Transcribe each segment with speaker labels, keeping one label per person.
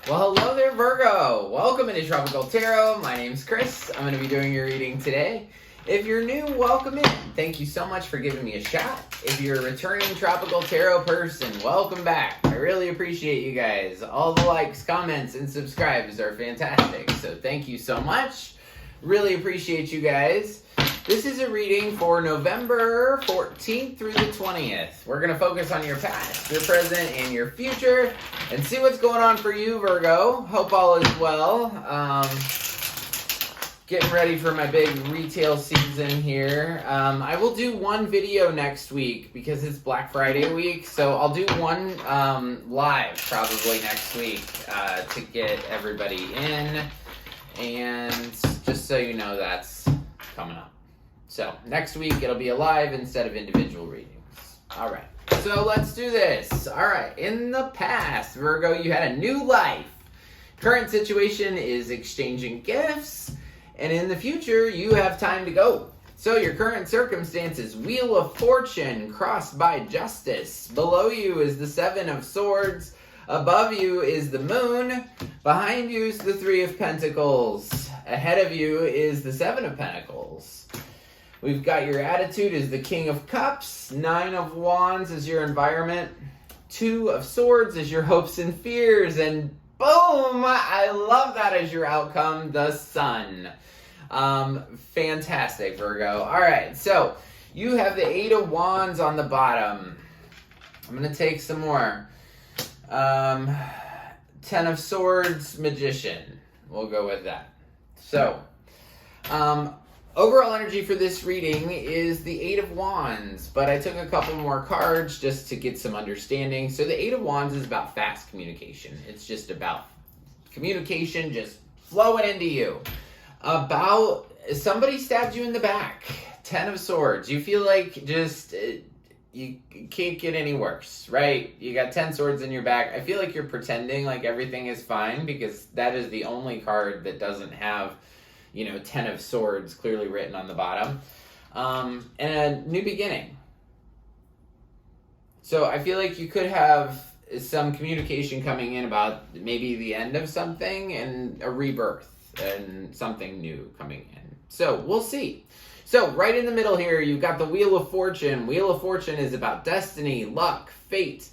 Speaker 1: Well, hello there, Virgo. Welcome into Tropical Tarot. My name's Chris. I'm going to be doing your reading today. If you're new, welcome in. Thank you so much for giving me a shot. If you're a returning Tropical Tarot person, welcome back. I really appreciate you guys. All the likes, comments, and subscribes are fantastic. So thank you so much. Really appreciate you guys. This is a reading for November 14th through the 20th. We're going to focus on your past, your present, and your future, and see what's going on for you, Virgo. Hope all is well. Getting ready for my big retail season here. I will do one video next week because it's Black Friday week, so I'll do one live probably next week to get everybody in, and just so you know, that's coming up. So, next week it'll be a live instead of individual readings. Alright, so let's do this. Alright, in the past, Virgo, you had a new life. Current situation is exchanging gifts, and in the future, you have time to go. So, your current circumstances, Wheel of Fortune, crossed by Justice. Below you is the Seven of Swords. Above you is the Moon. Behind you is the Three of Pentacles. Ahead of you is the Seven of Pentacles. We've got your attitude as the King of Cups, Nine of Wands is your environment, Two of Swords is your hopes and fears, and boom, I love that as your outcome, the Sun. Fantastic, Virgo. All right, so you have the Eight of Wands on the bottom. I'm going to take some more. Ten of Swords, Magician. We'll go with that. So, overall energy for this reading is the Eight of Wands, but I took a couple more cards just to get some understanding. So the Eight of Wands is about fast communication. It's just about communication just flowing into you. About somebody stabbed you in the back. Ten of Swords. You feel like just you can't get any worse, right? You got 10 swords in your back. I feel like you're pretending like everything is fine because that is the only card that doesn't have, you know, 10 of Swords clearly written on the bottom. And a new beginning. So I feel like you could have some communication coming in about maybe the end of something and a rebirth and something new coming in. So we'll see. So right in the middle here, you've got the Wheel of Fortune. Wheel of Fortune is about destiny, luck, fate.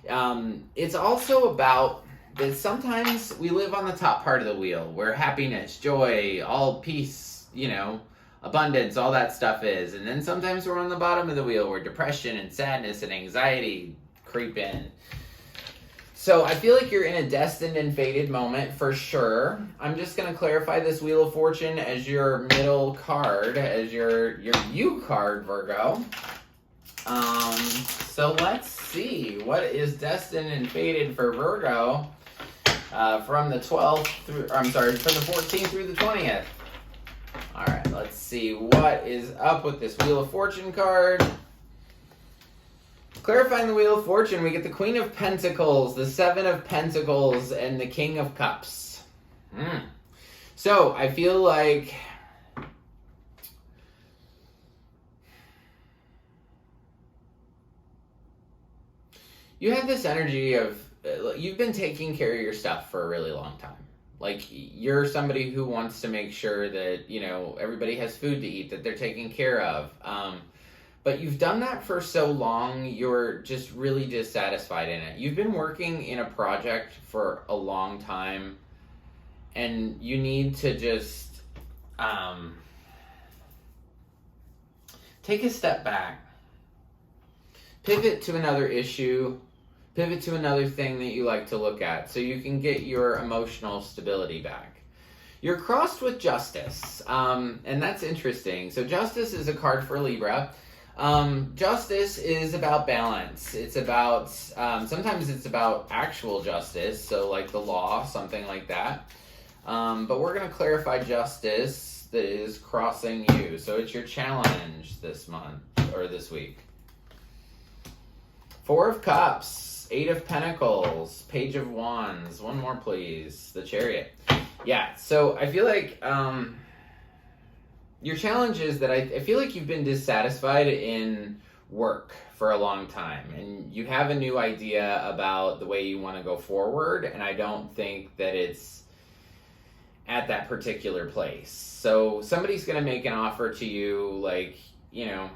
Speaker 1: It's also about that sometimes we live on the top part of the wheel where happiness, joy, all peace, you know, abundance, all that stuff is. And then sometimes we're on the bottom of the wheel where depression and sadness and anxiety creep in. So I feel like you're in a destined and fated moment for sure. I'm just going to clarify this Wheel of Fortune as your middle card, as your you card, Virgo. So let's see what is destined and fated for Virgo. From the 12th through, from the 14th through the 20th. All right, let's see what is up with this Wheel of Fortune card. Clarifying the Wheel of Fortune, we get the Queen of Pentacles, the Seven of Pentacles, and the King of Cups. So I feel like you have this energy of you've been taking care of your stuff for a really long time. Like, you're somebody who wants to make sure that, you know, everybody has food to eat, that they're taken care of. But you've done that for so long, you're just really dissatisfied in it. You've been working in a project for a long time, and you need to just take a step back, pivot to another issue, pivot to another thing that you like to look at so you can get your emotional stability back. You're crossed with Justice, and that's interesting. So Justice is a card for Libra. Justice is about balance. It's about, sometimes it's about actual justice, so like the law, something like that. But we're going to clarify justice that is crossing you. So it's your challenge this month, or this week. Four of Cups, Eight of Pentacles, Page of Wands. One more, please. The Chariot. Yeah, so I feel like your challenge is that I feel like you've been dissatisfied in work for a long time, and you have a new idea about the way you want to go forward, and I don't think that it's at that particular place. So somebody's going to make an offer to you like, you know,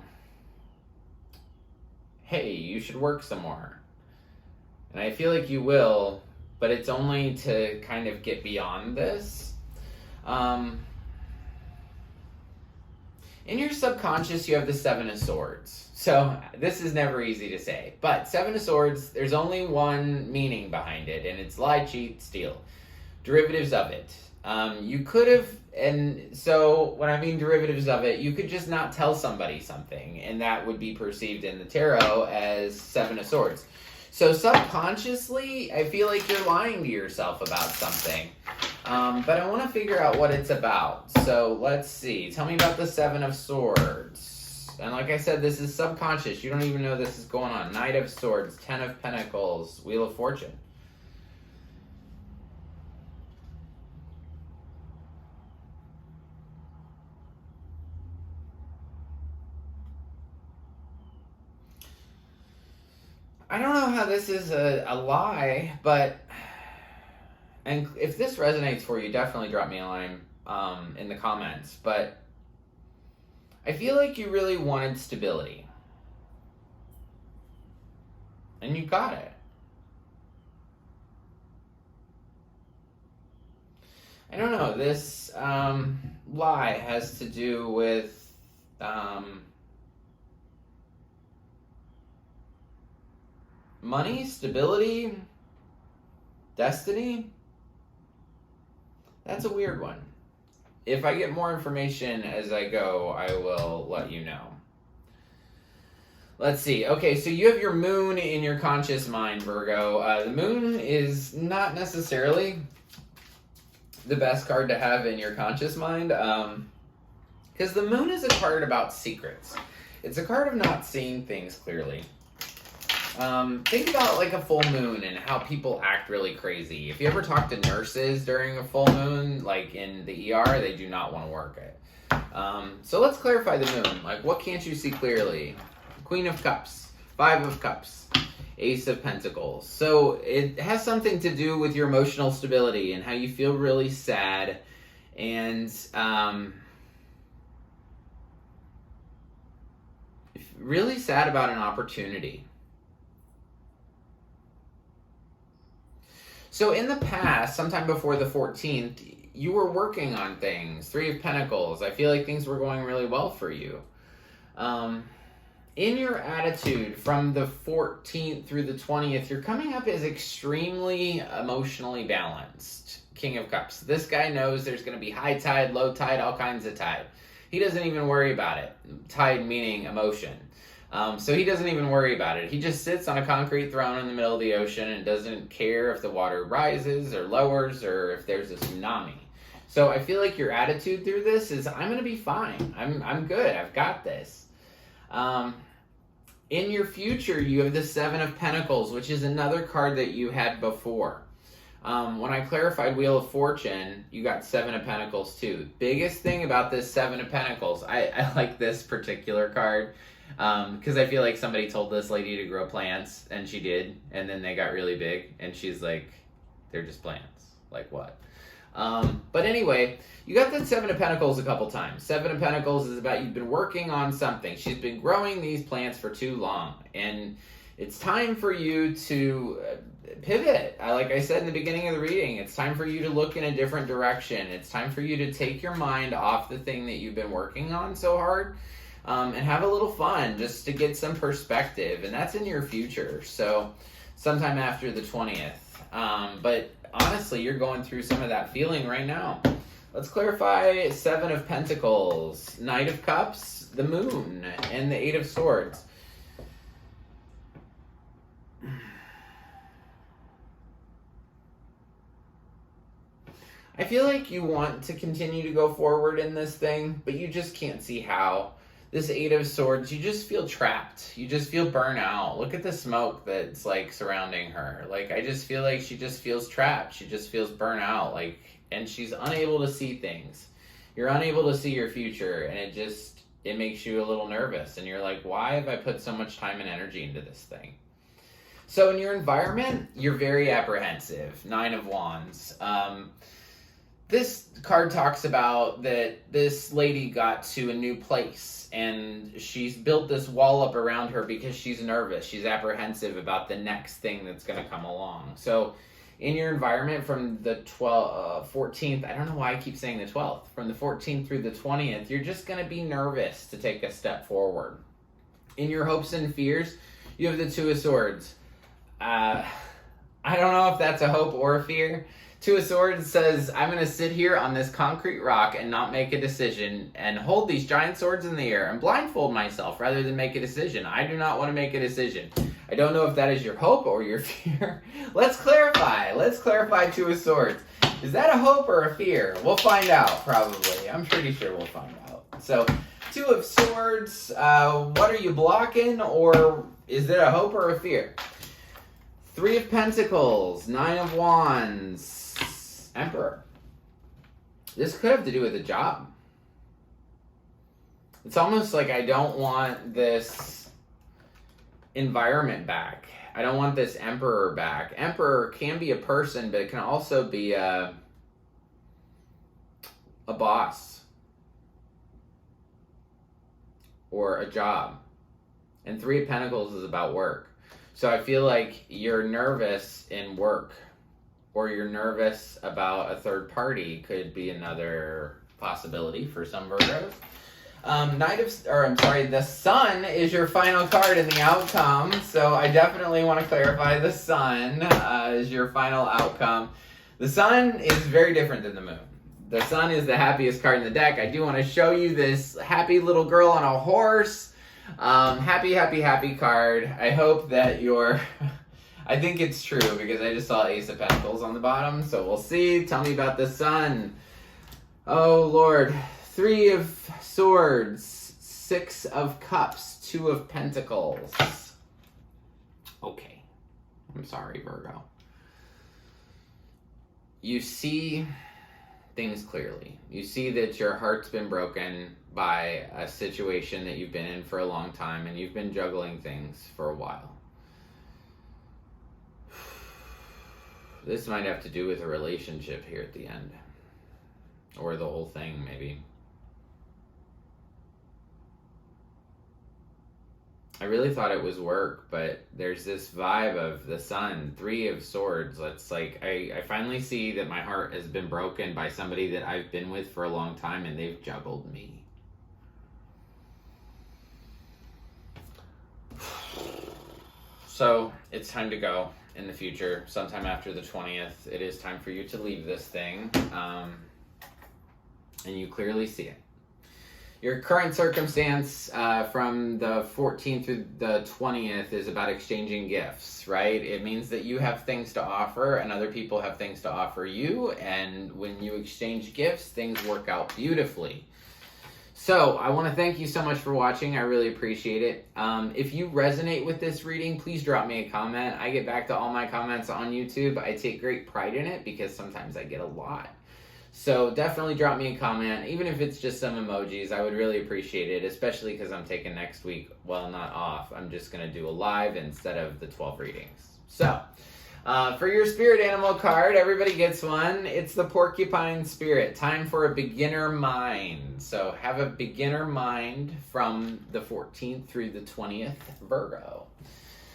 Speaker 1: hey, you should work some more. And I feel like you will, but it's only to kind of get beyond this. In your subconscious, you have the Seven of Swords. So this is never easy to say. But Seven of Swords, there's only one meaning behind it, and it's lie, cheat, steal. Derivatives of it. You could have, and so when I mean derivatives of it, you could just not tell somebody something, and that would be perceived in the tarot as Seven of Swords. So subconsciously, I feel like you're lying to yourself about something. But I want to figure out what it's about. So let's see. Tell me about the Seven of Swords. And like I said, this is subconscious. You don't even know this is going on. Knight of Swords, Ten of Pentacles, Wheel of Fortune. I don't know how this is a lie, but, and if this resonates for you, definitely drop me a line in the comments, but I feel like you really wanted stability. And you got it. I don't know, this lie has to do with money, stability, destiny. That's a weird one. If I get more information as I go, I will let you know. Let's see. Okay, so you have your moon in your conscious mind, Virgo. The moon is not necessarily the best card to have in your conscious mind, because the moon is a card about secrets. It's a card of not seeing things clearly. Think about like a full moon and how people act really crazy. If you ever talk to nurses during a full moon, like in the ER, they do not want to work it. So let's clarify the moon. Like, what can't you see clearly? Queen of Cups, Five of Cups, Ace of Pentacles. So it has something to do with your emotional stability and how you feel really sad and really sad about an opportunity. So in the past, sometime before the 14th, you were working on things. Three of Pentacles. I feel like things were going really well for you. In your attitude from the 14th through the 20th, you're coming up as extremely emotionally balanced. King of Cups. This guy knows there's going to be high tide, low tide, all kinds of tide. He doesn't even worry about it. Tide meaning emotion. So he doesn't even worry about it. He just sits on a concrete throne in the middle of the ocean and doesn't care if the water rises or lowers or if there's a tsunami. So I feel like your attitude through this is, I'm going to be fine. I'm good. I've got this. In your future, you have the Seven of Pentacles, which is another card that you had before. When I clarified Wheel of Fortune, you got Seven of Pentacles too. Biggest thing about this Seven of Pentacles, I like this particular card. Because I feel like somebody told this lady to grow plants, and she did, and then they got really big, and she's like, they're just plants. Like what? But anyway, you got that Seven of Pentacles a couple times. Seven of Pentacles is about you've been working on something. She's been growing these plants for too long, and it's time for you to pivot. Like I said in the beginning of the reading, it's time for you to look in a different direction. It's time for you to take your mind off the thing that you've been working on so hard. And have a little fun just to get some perspective, and that's in your future. So sometime after the 20th. But honestly, you're going through some of that feeling right now. Let's clarify Seven of Pentacles, Knight of Cups, the Moon, and the Eight of Swords. I feel like you want to continue to go forward in this thing, but you just can't see how. This Eight of Swords, you just feel trapped. You just feel burnt out. Look at the smoke that's like surrounding her. Like, I just feel like she just feels trapped. She just feels burnt out. Like, and she's unable to see things. You're unable to see your future, and it just it makes you a little nervous. And you're like, why have I put so much time and energy into this thing? So in your environment, you're very apprehensive. 9 of Wands. This card talks about that this lady got to a new place and she's built this wall up around her because she's nervous. She's apprehensive about the next thing that's going to come along. So in your environment from the 14th, I don't know why I keep saying the 12th, from the 14th through the 20th, you're just going to be nervous to take a step forward. In your hopes and fears, you have the 2 of Swords. I don't know if that's a hope or a fear. 2 of Swords says, I'm going to sit here on this concrete rock and not make a decision and hold these giant swords in the air and blindfold myself rather than make a decision. I do not want to make a decision. I don't know if that is your hope or your fear. Let's clarify. Let's clarify 2 of Swords. Is that a hope or a fear? We'll find out, probably. I'm pretty sure we'll find out. So, 2 of Swords, what are you blocking, or is it a hope or a fear? 3 of Pentacles, 9 of Wands, Emperor. This could have to do with a job. It's almost like I don't want this environment back. I don't want this Emperor back. Emperor can be a person, but it can also be a boss or a job. And 3 of Pentacles is about work. So I feel like you're nervous in work, or you're nervous about a third party could be another possibility for some Virgos. The Sun is your final card in the outcome. So I definitely want to clarify the Sun is your final outcome. The Sun is very different than the Moon. The Sun is the happiest card in the deck. I do want to show you this happy little girl on a horse. Happy, happy, happy card. I hope that you're... I think it's true because I just saw Ace of Pentacles on the bottom. So we'll see. Tell me about the Sun. Oh, Lord. 3 of Swords. 6 of Cups. 2 of Pentacles. Okay. I'm sorry, Virgo. You see things clearly. You see that your heart's been broken by a situation that you've been in for a long time, and you've been juggling things for a while. This might have to do with a relationship here at the end. Or the whole thing, maybe. I really thought it was work, but there's this vibe of the Sun, 3 of Swords. It's like, I finally see that my heart has been broken by somebody that I've been with for a long time, and they've juggled me. So, it's time to go in the future, sometime after the 20th. It is time for you to leave this thing, and you clearly see it. Your current circumstance from the 14th through the 20th is about exchanging gifts, right? It means that you have things to offer and other people have things to offer you, and when you exchange gifts, things work out beautifully. So, I want to thank you so much for watching. I really appreciate it. If you resonate with this reading, please drop me a comment. I get back to all my comments on YouTube. I take great pride in it because sometimes I get a lot. So definitely drop me a comment, even if it's just some emojis. I would really appreciate it, especially because I'm taking next week, well, not off. I'm just going to do a live instead of the 12 readings. So, for your spirit animal card, everybody gets one. It's the Porcupine Spirit. Time for a beginner mind. So have a beginner mind from the 14th through the 20th, Virgo.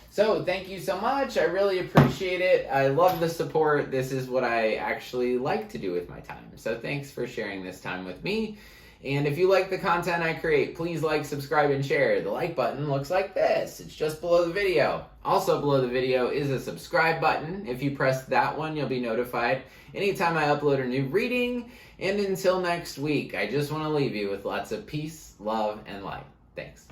Speaker 1: So thank you so much. I really appreciate it. I love the support. This is what I actually like to do with my time. So thanks for sharing this time with me. And if you like the content I create, please like, subscribe, and share. The like button looks like this. It's just below the video. Also below the video is a subscribe button. If you press that one, you'll be notified anytime I upload a new reading. And until next week, I just want to leave you with lots of peace, love, and light. Thanks.